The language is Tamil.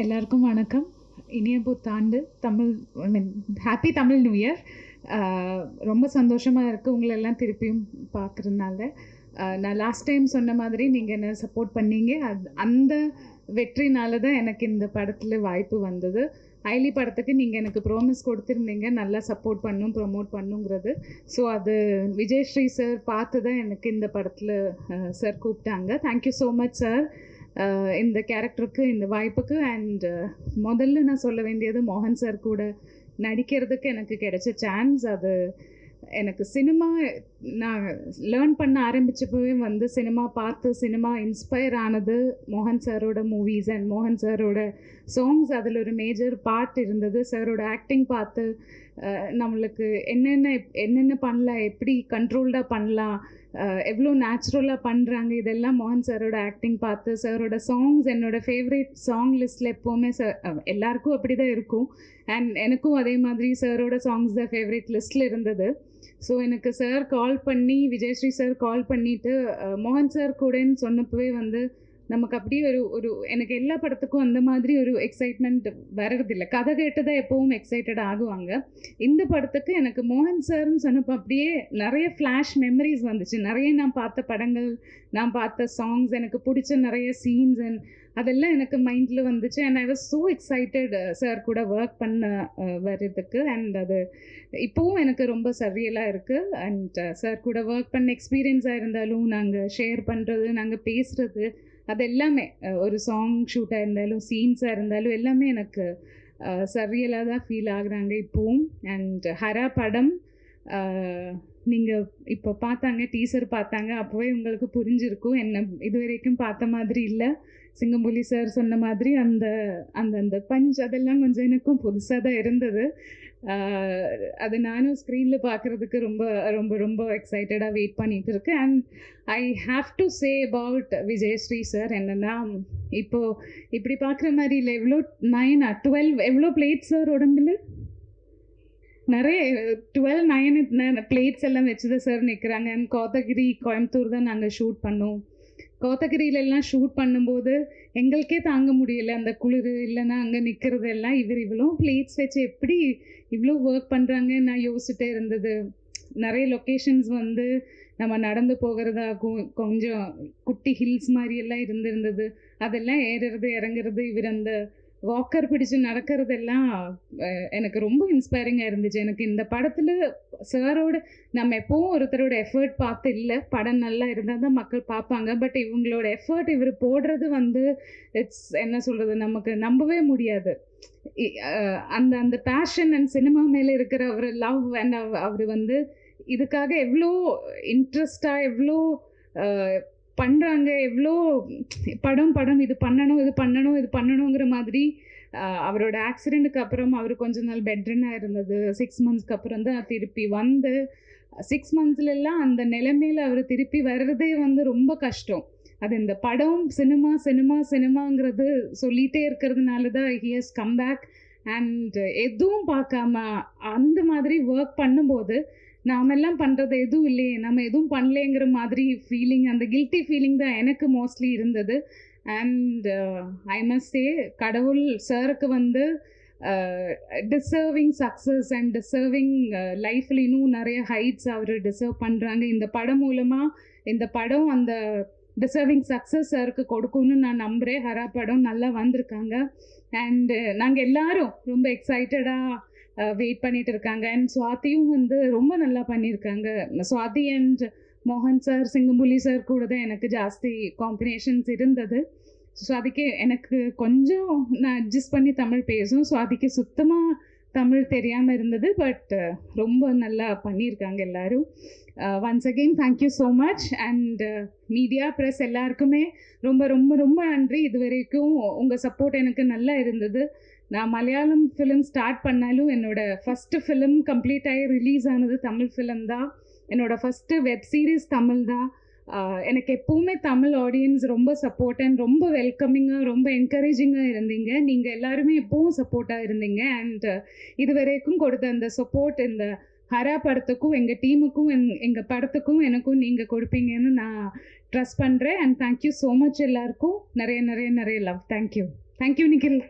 எல்லாருக்கும் வணக்கம். இனிய புத்தாண்டு. தமிழ் ஐ மீன் ஹேப்பி தமிழ் நியூ இயர். ரொம்ப சந்தோஷமாக இருக்குது உங்களெல்லாம் திருப்பியும் பார்க்குறதுனால. நான் லாஸ்ட் டைம் சொன்ன மாதிரி நீங்கள் என்ன சப்போர்ட் பண்ணீங்க. அந்த வெற்றினால தான் எனக்கு இந்த படத்தில் வாய்ப்பு வந்தது. ஐலி படத்துக்கு நீங்கள் எனக்கு ப்ராமிஸ் கொடுத்துருந்தீங்க, நல்லா சப்போர்ட் ப்ரொமோட் பண்ணுங்கிறது. ஸோ அது விஜயஸ்ரீ சார் பார்த்து தான் எனக்கு இந்த படத்தில் சார் கூப்பிட்டாங்க. தேங்க்யூ ஸோ மச் சார் இந்த கேரக்டருக்கு, இந்த வாய்ப்புக்கு. அண்ட் முதல்ல நான் சொல்ல வேண்டியது, மோகன் சார் கூட நடிக்கிறதுக்கு எனக்கு கிடைச்ச சான்ஸ். அது எனக்கு சினிமா நான் லேர்ன் பண்ண ஆரம்பிச்சப்பவே சினிமா பார்த்து சினிமா இன்ஸ்பயர் ஆனது மோகன் சாரோட மூவிஸ் அண்ட் மோகன் சாரோட சாங்ஸ். அதில் ஒரு மேஜர் பார்ட் இருந்தது. சாரோட ஆக்டிங் பார்த்து நம்மளுக்கு என்னென்ன பண்ணலாம், எப்படி கண்ட்ரோல்டாக பண்ணலாம், எவ்வளோ நேச்சுரலாக பண்ணுறாங்க, இதெல்லாம் மோகன் சாரோட ஆக்டிங் பார்த்து. சாரோட சாங்ஸ் என்னோட ஃபேவரேட் சாங் லிஸ்ட்டில் எப்போவுமே எல்லாருக்கும் அப்படி தான் இருக்கும். அண்ட் எனக்கும் அதே மாதிரி சாரோட சாங்ஸ் தான் ஃபேவரேட் லிஸ்ட்டில் இருந்தது. ஸோ எனக்கு சார் கால் பண்ணி, விஜயஸ்ரீ சார் கால் பண்ணிவிட்டு மோகன் சார் கூடன்னு சொன்னப்பவே நமக்கு அப்படியே ஒரு எனக்கு எல்லா படத்துக்கும் அந்த மாதிரி ஒரு எக்ஸைட்மெண்ட் வர்றதில்லை. கதை கேட்டு தான் எப்போவும் எக்ஸைட்டட் ஆகுவாங்க. இந்த படத்துக்கு எனக்கு மோகன் சார்னு சொன்னப்போ அப்படியே நிறைய ஃப்ளாஷ் மெமரிஸ் வந்துச்சு. நிறைய நான் பார்த்த படங்கள், நான் பார்த்த சாங்ஸ், எனக்கு பிடிச்ச நிறைய சீன்ஸ் அண்ட் அதெல்லாம் எனக்கு மைண்டில் வந்துச்சு. And I was so excited sir கூட ஒர்க் பண்ண வர்றதுக்கு. அண்ட் அது இப்போவும் எனக்கு ரொம்ப சரியலாக இருக்குது. அண்ட் சார் கூட ஒர்க் பண்ண எக்ஸ்பீரியன்ஸாக இருந்தாலும், நாங்கள் ஷேர் பண்ணுறது, நாங்கள் பேசுகிறது, அது எல்லாமே ஒரு சாங் ஷூட்டாக இருந்தாலும், சீன்ஸாக இருந்தாலும் எல்லாமே எனக்கு சரியலாக தான் ஃபீல் ஆகுறாங்க இப்போவும். அண்ட் ஹரா படம் நீங்கள் இப்போ பார்த்தாங்க, டீசர் பார்த்தாங்க, அப்போவே உங்களுக்கு புரிஞ்சிருக்கும் என்ன இது வரைக்கும் பார்த்த மாதிரி இல்லை. சிங்கம்புலி சார் சொன்ன மாதிரி அந்த அந்த அந்த பஞ்ச் அதெல்லாம் கொஞ்சம் எனக்கும் புதுசாக தான் இருந்தது. அது நானும் ஸ்க்ரீனில் பார்க்குறதுக்கு ரொம்ப ரொம்ப ரொம்ப எக்ஸைட்டடாக வெயிட் பண்ணிகிட்டு இருக்கேன். And I have to say about Vijayasri sir என்னென்னா, இப்போது இப்படி பார்க்குற மாதிரி இல்லை. எவ்வளோ 12 எவ்வளோ பிளேட் சார் உடம்புல? நிறைய 12 பிளேட்ஸ் எல்லாம் வச்சு தான் சார் நிற்கிறாங்க. அண்ட் கோத்தகிரி, கோயம்புத்தூர் தான் நாங்கள் ஷூட் பண்ணோம். கோத்தகிரியிலெல்லாம் ஷூட் பண்ணும்போது எங்களுக்கே தாங்க முடியலை அந்த குளிர். இல்லைன்னா அங்கே நிற்கிறது எல்லாம் இவ்வளோ பிளேட்ஸ் வச்சு எப்படி இவ்வளோ ஒர்க் பண்ணுறாங்கன்னு நான் யோசிச்சுட்டே இருந்தது. நிறைய லொக்கேஷன்ஸ் நம்ம நடந்து போகிறதாகும், கொஞ்சம் குட்டி ஹில்ஸ் மாதிரி எல்லாம் இருந்திருந்தது. அதெல்லாம் ஏறுறது இறங்குறது, இவர் அந்த வாக்கர் பிடிச்சு நடக்கிறதெல்லாம் எனக்கு ரொம்ப இன்ஸ்பைரிங்காக இருந்துச்சு. எனக்கு இந்த படத்தில் சாரோட நம்ம எப்போவும் ஒருத்தரோட எஃபர்ட் பார்த்து இல்லை, படம் நல்லா இருந்தால் தான் மக்கள் பார்ப்பாங்க. பட் இவங்களோட எஃபர்ட் இவர் போடுறது இட்ஸ் என்ன சொல்கிறது, நமக்கு நம்பவே முடியாது. அந்த அந்த பேஷன் அண்ட் சினிமா மேலே இருக்கிற ஒரு லவ் அண்ட் அவர் இதுக்காக எவ்வளோ இன்ட்ரெஸ்டாக எவ்வளோ பண்ணுறாங்க, எவ்வளோ படம் இது பண்ணணுங்கிற மாதிரி. அவரோட ஆக்சிடெண்ட்டுக்கு அப்புறம் அவர் கொஞ்ச நாள் பெட்ரின்னாக இருந்தது. 6 மந்த்ஸ்க்கு அப்புறம் தான் திருப்பி 6 மந்த்ஸ்லாம் அந்த நிலைமையில் அவர் திருப்பி வர்றதே ரொம்ப கஷ்டம். அது இந்த படம் சினிமாங்கிறது சொல்லிகிட்டே இருக்கிறதுனால தான் he has come back. And எதுவும் பார்க்காம அந்த மாதிரி ஒர்க் பண்ணும்போது நாமெல்லாம் பண்ணுறது எதுவும் இல்லையே, நம்ம எதுவும் பண்ணலேங்கிற மாதிரி ஃபீலிங், அந்த கில்ட்டி ஃபீலிங் தான் எனக்கு மோஸ்ட்லி இருந்தது. அண்ட் ஐ மஸ்ட் சே, கடவுள் சாருக்கு டிசர்விங் சக்ஸஸ் அண்ட் டிசர்விங் லைஃப்பில் இன்னும் நிறைய ஹைட்ஸ் அவர் டிசர்வ் பண்ணுறாங்க. இந்த படம் மூலமாக இந்த படம் அந்த டிசர்விங் சக்ஸஸ் சாருக்கு கொடுக்கும்னு நான் நம்புகிறேன். ஹரா படம் நல்லா வந்திருக்காங்க. அண்டு நாங்கள் எல்லாரும் ரொம்ப எக்ஸைட்டடாக வெயிட் பண்ணிட்டு இருக்காங்க. அண்ட் சுவாதியும் ரொம்ப நல்லா பண்ணியிருக்காங்க. சுவாதி அண்ட் மோகன் சார், சிங்கம்புலி சார் கூட தான் எனக்கு ஜாஸ்தி காம்பினேஷன்ஸ் இருந்தது. சுவாதிக்கு எனக்கு கொஞ்சம் நான் அட்ஜஸ்ட் பண்ணி தமிழ் பேசும், சுவாதிக்கு சுத்தமாக தமிழ் தெரியாமல் இருந்தது. பட் ரொம்ப நல்லா பண்ணியிருக்காங்க எல்லோரும். Once again thank you so much. And media press எல்லாருக்குமே ரொம்ப ரொம்ப ரொம்ப நன்றி. இது வரைக்கும் உங்கள் சப்போர்ட் எனக்கு நல்லா இருந்தது. நான் மலையாளம் ஃபிலிம் ஸ்டார்ட் பண்ணாலும் என்னோடய ஃபஸ்ட்டு ஃபிலிம் கம்ப்ளீட் ஆகி ரிலீஸ் ஆனது தமிழ் ஃபிலிம் தான். என்னோடய ஃபஸ்ட்டு வெப் சீரிஸ் தமிழ் தான். எனக்கு எப்போவுமே தமிழ் ஆடியன்ஸ் ரொம்ப சப்போர்ட் அண்ட் ரொம்ப வெல்கமிங்காக, ரொம்ப என்கரேஜிங்காக இருந்தீங்க. நீங்கள் எல்லாருமே எப்போவும் சப்போர்ட்டாக இருந்தீங்க. அண்ட் இது வரைக்கும் கொடுத்த அந்த சப்போர்ட் இந்த ஹரா படத்துக்கும், எங்கள் டீமுக்கும், எங்கள் படத்துக்கும் எனக்கும் நீங்கள் கொடுப்பீங்கன்னு நான் ட்ரஸ்ட் பண்ணுறேன். அண்ட் தேங்க்யூ ஸோ மச் எல்லாருக்கும். நிறைய நிறைய நிறைய லவ். தேங்க்யூ நிக்கில்.